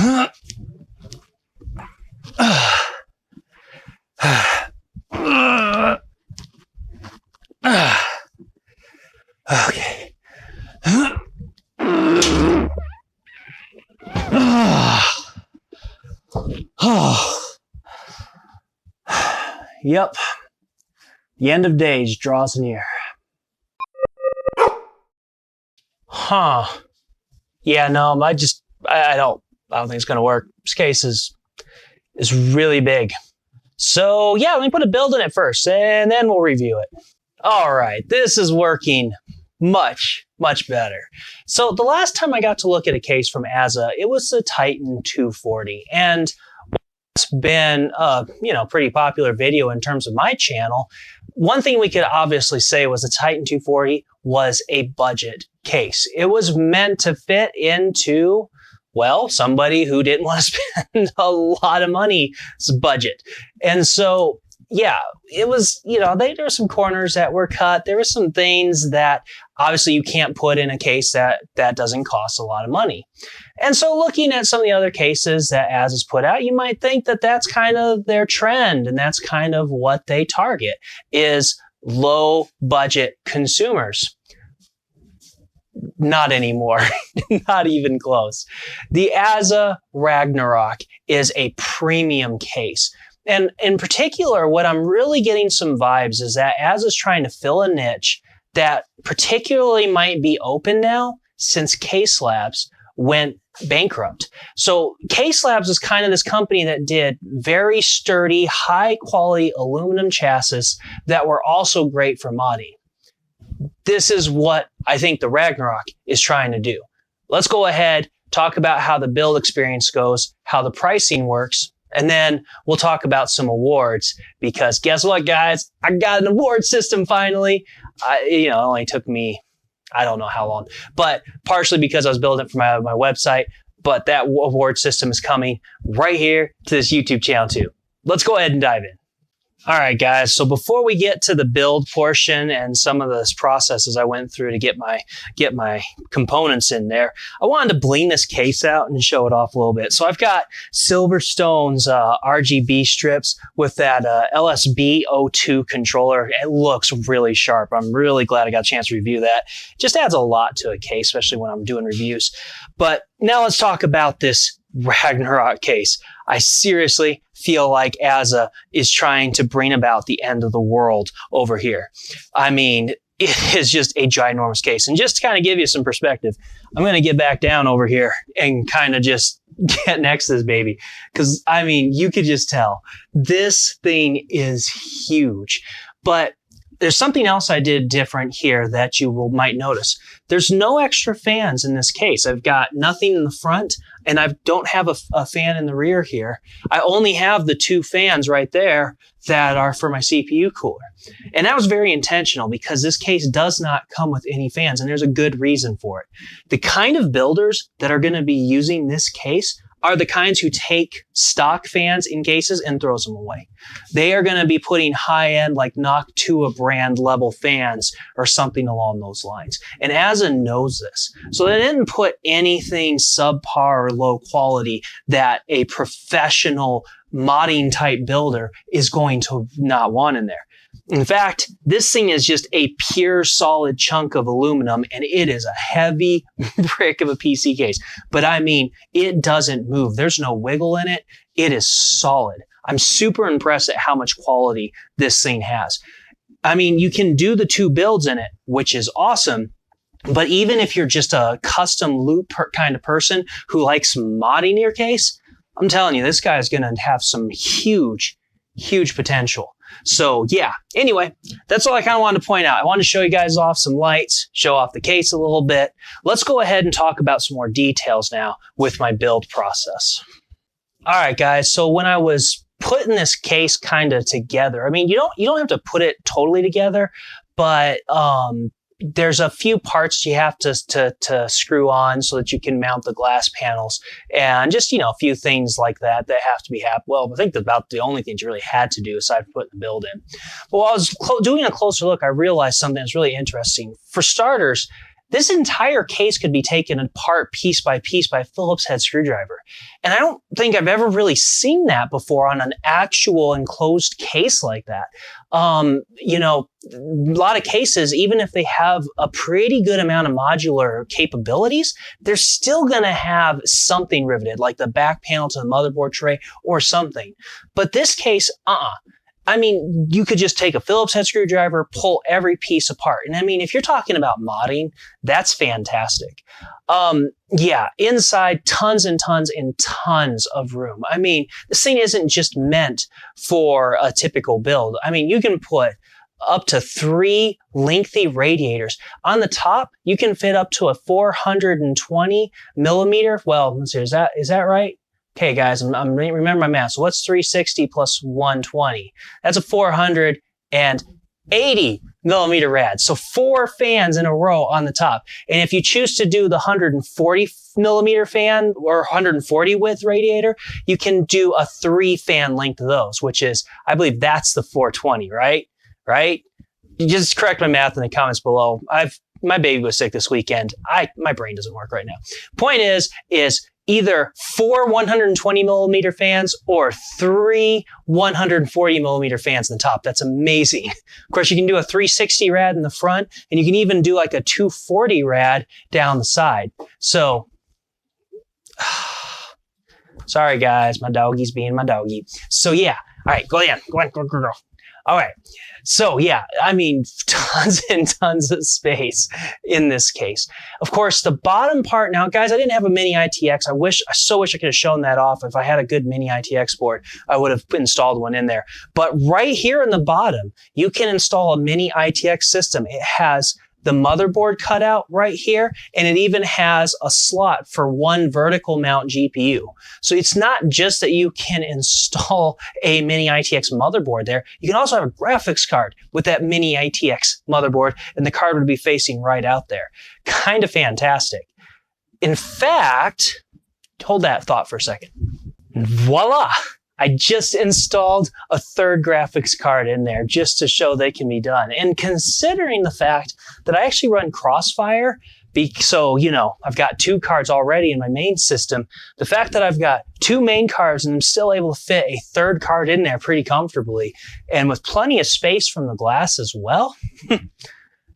Okay. Yep. The end of days draws near. Huh. Yeah, no, I don't think it's gonna work. This case is really big. So yeah, let me put a build in it first and then we'll review it. All right, this is working much better. So the last time I got to look at a case from Azza, it was the Titan 240. And it's been a pretty popular video in terms of my channel. One thing we could obviously say was the Titan 240 was a budget case. It was meant to fit into, well, somebody who didn't want to spend a lot of money's budget. And so, yeah, it was, there were some corners that were cut. There were some things that obviously you can't put in a case that doesn't cost a lot of money. And so looking at some of the other cases that Azza's put out, you might think that that's kind of their trend and that's kind of what they target is low budget consumers. Not anymore. Not even close. The Azza Ragnarok is a premium case. And in particular, what I'm really getting some vibes is that Azza's trying to fill a niche that particularly might be open now since Case Labs went bankrupt. So Case Labs is kind of this company that did very sturdy, high quality aluminum chassis that were also great for modding. This is what I think the Ragnarok is trying to do. Let's go ahead, talk about how the build experience goes, how the pricing works, and then we'll talk about some awards because guess what, guys? I got an award system finally. It only took me, I don't know how long, but partially because I was building it for my website, but that award system is coming right here to this YouTube channel too. Let's go ahead and dive in. All right, guys. So before we get to the build portion and some of the processes I went through to get my components in there, I wanted to bling this case out and show it off a little bit. So I've got Silverstone's RGB strips with that LSB02 controller. It looks really sharp. I'm really glad I got a chance to review that. Just adds a lot to a case, especially when I'm doing reviews. But now let's talk about this Ragnarok case. I seriously feel like Azza is trying to bring about the end of the world over here. I mean, it is just a ginormous case. And just to kind of give you some perspective, I'm going to get back down over here and kind of just get next to this baby. Because, I mean, you could just tell this thing is huge. But there's something else I did different here that you might notice. There's no extra fans in this case. I've got nothing in the front and I don't have a fan in the rear here. I only have the two fans right there that are for my CPU cooler. And that was very intentional because this case does not come with any fans and there's a good reason for it. The kind of builders that are going to be using this case are the kinds who take stock fans in cases and throws them away. They are going to be putting high-end, like Noctua brand level fans or something along those lines. And Azza knows this. So they didn't put anything subpar or low quality that a professional modding type builder is going to not want in there. In fact, this thing is just a pure solid chunk of aluminum and it is a heavy brick of a PC case. But I mean, it doesn't move. There's no wiggle in it. It is solid. I'm super impressed at how much quality this thing has. I mean, you can do the two builds in it, which is awesome. But even if you're just a custom loop kind of person who likes modding your case, I'm telling you, this guy is going to have some huge potential. So yeah, anyway, that's all I kind of wanted to point out. I wanted to show you guys off some lights, show off the case a little bit. Let's go ahead and talk about some more details now with my build process. All right, guys. So when I was putting this case kind of together, I mean, you don't have to put it totally together, but there's a few parts you have to screw on so that you can mount the glass panels and just, a few things like that have to be happening. Well, I think about the only things you really had to do aside from putting the build in. But while I was doing a closer look, I realized something that's really interesting. For starters, This entire case could be taken apart piece by piece by a Phillips head screwdriver. And I don't think I've ever really seen that before on an actual enclosed case like that. You know, a lot of cases, even if they have a pretty good amount of modular capabilities, they're still going to have something riveted, like the back panel to the motherboard tray or something. But this case, I mean, you could just take a Phillips head screwdriver, pull every piece apart. And I mean, if you're talking about modding, that's fantastic. Yeah, inside tons and tons and tons of room. I mean, this thing isn't just meant for a typical build. I mean, you can put up to 3 lengthy radiators. On the top, you can fit up to a 420 millimeter. Well, let's see, is that right? Okay, guys, remember my math. So what's 360 plus 120? That's a 480 millimeter rad. So 4 fans in a row on the top. And if you choose to do the 140 millimeter fan or 140 width radiator, you can do a 3 fan length of those, which is, I believe that's the 420, right? Right? You just correct my math in the comments below. My baby was sick this weekend. My brain doesn't work right now. Point is either 4 120 millimeter fans or 3 140 millimeter fans in the top. That's amazing. Of course, you can do a 360 rad in the front, and you can even do like a 240 rad down the side. So, sorry guys, my doggy's being my doggy. So yeah, all right, go on. All right. So yeah, I mean, tons and tons of space in this case. Of course, the bottom part now, guys, I didn't have a mini ITX. I so wish I could have shown that off. If I had a good mini ITX board, I would have installed one in there. But right here in the bottom, you can install a mini ITX system. It has the motherboard cutout right here, and it even has a slot for 1 vertical mount GPU. So it's not just that you can install a mini ITX motherboard there, you can also have a graphics card with that mini ITX motherboard, and the card would be facing right out there. Kind of fantastic. In fact, hold that thought for a second. Voila! I just installed a 3rd graphics card in there just to show they can be done. And considering the fact that I actually run Crossfire, so, you know, I've got 2 cards already in my main system, the fact that I've got 2 main cards and I'm still able to fit a 3rd card in there pretty comfortably, and with plenty of space from the glass as well,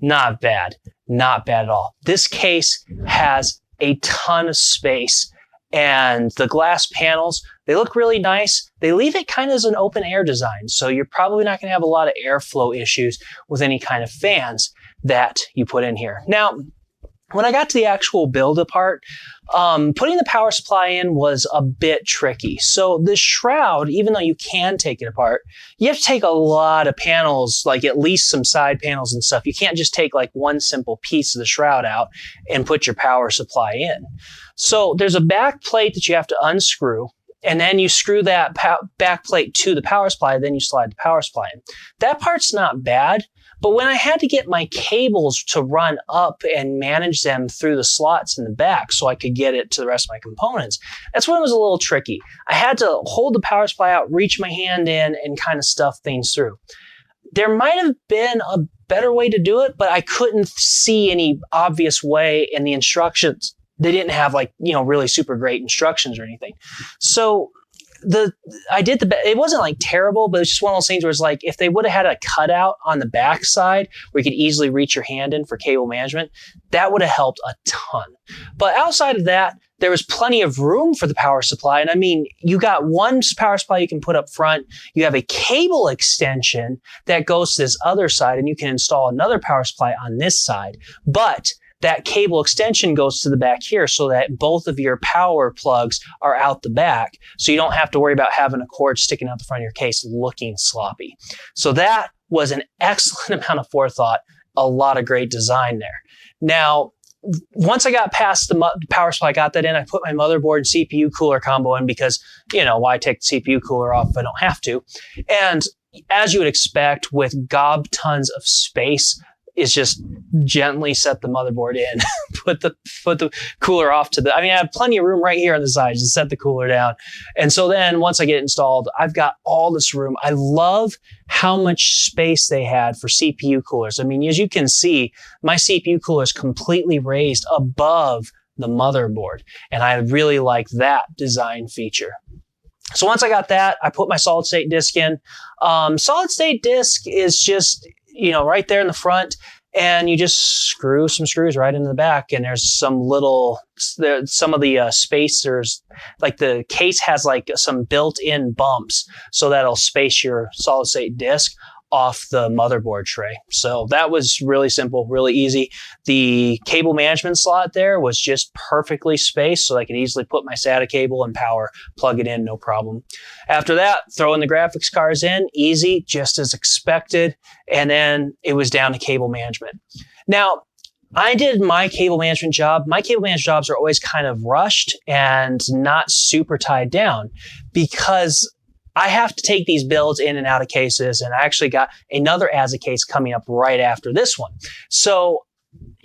not bad. Not bad at all. This case has a ton of space. And the glass panels, they look really nice. They leave it kind of as an open air design. So you're probably not going to have a lot of airflow issues with any kind of fans that you put in here. Now, when I got to the actual build apart, putting the power supply in was a bit tricky. So the shroud, even though you can take it apart, you have to take a lot of panels, like at least some side panels and stuff. You can't just take like one simple piece of the shroud out and put your power supply in. So there's a back plate that you have to unscrew, and then you screw that back plate to the power supply, then you slide the power supply in. That part's not bad. But when I had to get my cables to run up and manage them through the slots in the back so I could get it to the rest of my components, that's when it was a little tricky. I had to hold the power supply out, reach my hand in, and kind of stuff things through. There might have been a better way to do it, but I couldn't see any obvious way in the instructions. They didn't have like, you know, really super great instructions or anything. So it wasn't like terrible, but it's just one of those things where it's like, if they would have had a cutout on the back side where you could easily reach your hand in for cable management, that would have helped a ton. But outside of that, there was plenty of room for the power supply. And I mean, you got one power supply you can put up front. You have a cable extension that goes to this other side, and you can install another power supply on this side. But that cable extension goes to the back here so that both of your power plugs are out the back. So you don't have to worry about having a cord sticking out the front of your case looking sloppy. So that was an excellent amount of forethought, a lot of great design there. Now, once I got past the power supply, I got that in, I put my motherboard and CPU cooler combo in because, you know, why take the CPU cooler off if I don't have to? And as you would expect with gob tons of space, is just gently set the motherboard in, put the cooler off to I have plenty of room right here on the sides to set the cooler down. And so then once I get it installed, I've got all this room. I love how much space they had for CPU coolers. As you can see, my CPU cooler is completely raised above the motherboard. And I really like that design feature. So once I got that, I put my solid state disk in. Solid state disk is just, right there in the front, and you just screw some screws right into the back, and there's some of the spacers, like the case has like some built-in bumps, so that'll space your solid state disk off the motherboard tray. So that was really simple, really easy. The cable management slot there was just perfectly spaced, so I could easily put my SATA cable and power, plug it in, no problem. After that, throwing the graphics cards in, easy, just as expected. And then it was down to cable management. Now, I did my cable management job. My cable management jobs are always kind of rushed and not super tied down, because I have to take these builds in and out of cases, and I actually got another Azza case coming up right after this one. So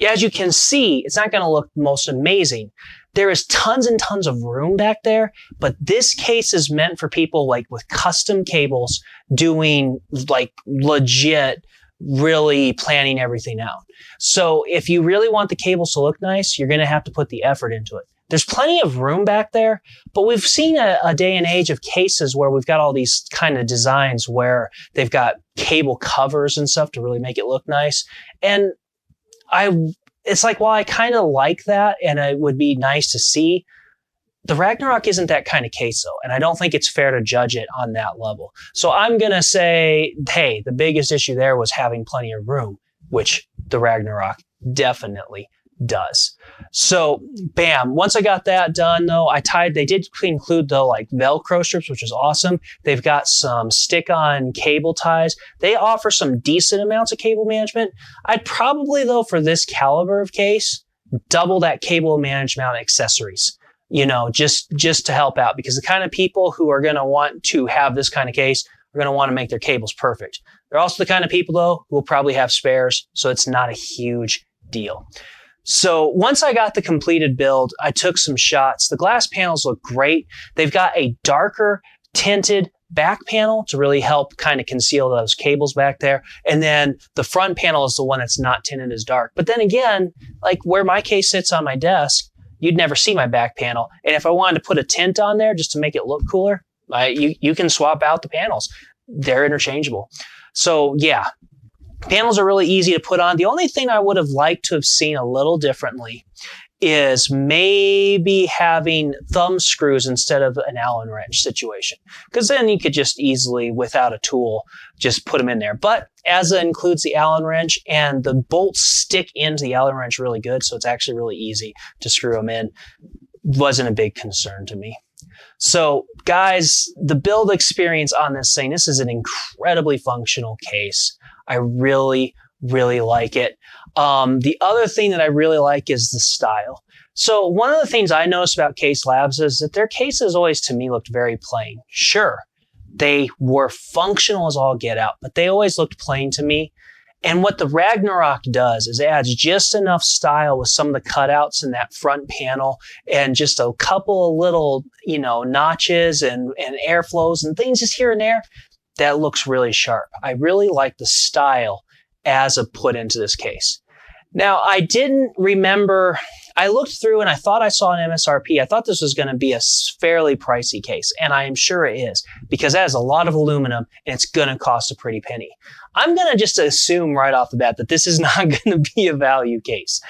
as you can see, it's not going to look most amazing. There is tons and tons of room back there, but this case is meant for people like with custom cables doing like legit, really planning everything out. So if you really want the cables to look nice, you're going to have to put the effort into it. There's plenty of room back there, but we've seen a day and age of cases where we've got all these kind of designs where they've got cable covers and stuff to really make it look nice. And it's like, while I kind of like that and it would be nice to see, the Ragnarok isn't that kind of case though, and I don't think it's fair to judge it on that level. So I'm going to say, hey, the biggest issue there was having plenty of room, which the Ragnarok definitely does. So bam, once I got that done though, they did include the like Velcro strips, which is awesome. They've got some stick-on cable ties. They offer some decent amounts of cable management. I'd probably though, for this caliber of case, double that cable management accessories, just to help out, because the kind of people who are going to want to have this kind of case are going to want to make their cables perfect. They're also the kind of people though who will probably have spares, so it's not a huge deal. So once I got the completed build, I took some shots. The glass panels look great. They've got a darker tinted back panel to really help kind of conceal those cables back there. And then the front panel is the one that's not tinted as dark. But then again, like where my case sits on my desk, you'd never see my back panel. And if I wanted to put a tint on there just to make it look cooler, you can swap out the panels. They're interchangeable. So yeah. Panels are really easy to put on. The only thing I would have liked to have seen a little differently is maybe having thumb screws instead of an Allen wrench situation. Because then you could just easily, without a tool, just put them in there. But Azza includes the Allen wrench, and the bolts stick into the Allen wrench really good, so it's actually really easy to screw them in. Wasn't a big concern to me. So guys, the build experience on this thing, this is an incredibly functional case. I really, really like it. The other thing that I really like is the style. So one of the things I noticed about Case Labs is that their cases always, to me, looked very plain. Sure, they were functional as all get out, but they always looked plain to me. And what the Ragnarok does is it adds just enough style with some of the cutouts in that front panel and just a couple of little, notches and airflows and things just here and there. That looks really sharp. I really like the style Azza put into this case. Now, I didn't remember, I looked through and I thought I saw an MSRP. I thought this was going to be a fairly pricey case, and I am sure it is, because it has a lot of aluminum and it's going to cost a pretty penny. I'm going to just assume right off the bat that this is not going to be a value case.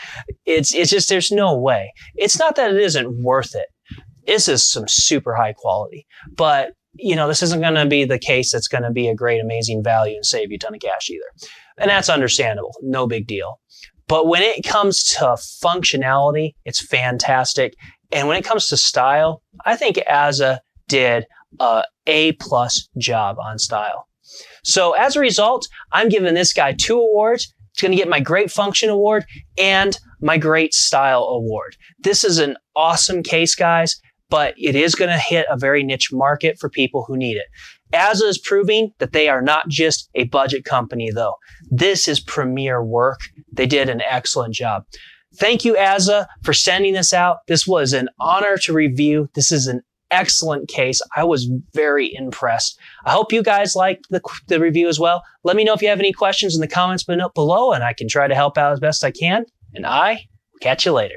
It's just, there's no way. It's not that it isn't worth it. This is some super high quality, but this isn't going to be the case that's going to be a great, amazing value and save you a ton of cash either. And that's understandable. No big deal. But when it comes to functionality, it's fantastic. And when it comes to style, I think Azza did a A+ job on style. So as a result, I'm giving this guy 2 awards. It's going to get my Great Function Award and my Great Style Award. This is an awesome case, guys, but it is going to hit a very niche market for people who need it. Azza is proving that they are not just a budget company, though. This is premier work. They did an excellent job. Thank you, Azza, for sending this out. This was an honor to review. This is an excellent case. I was very impressed. I hope you guys liked the review as well. Let me know if you have any questions in the comments below, and I can try to help out as best I can. And I will catch you later.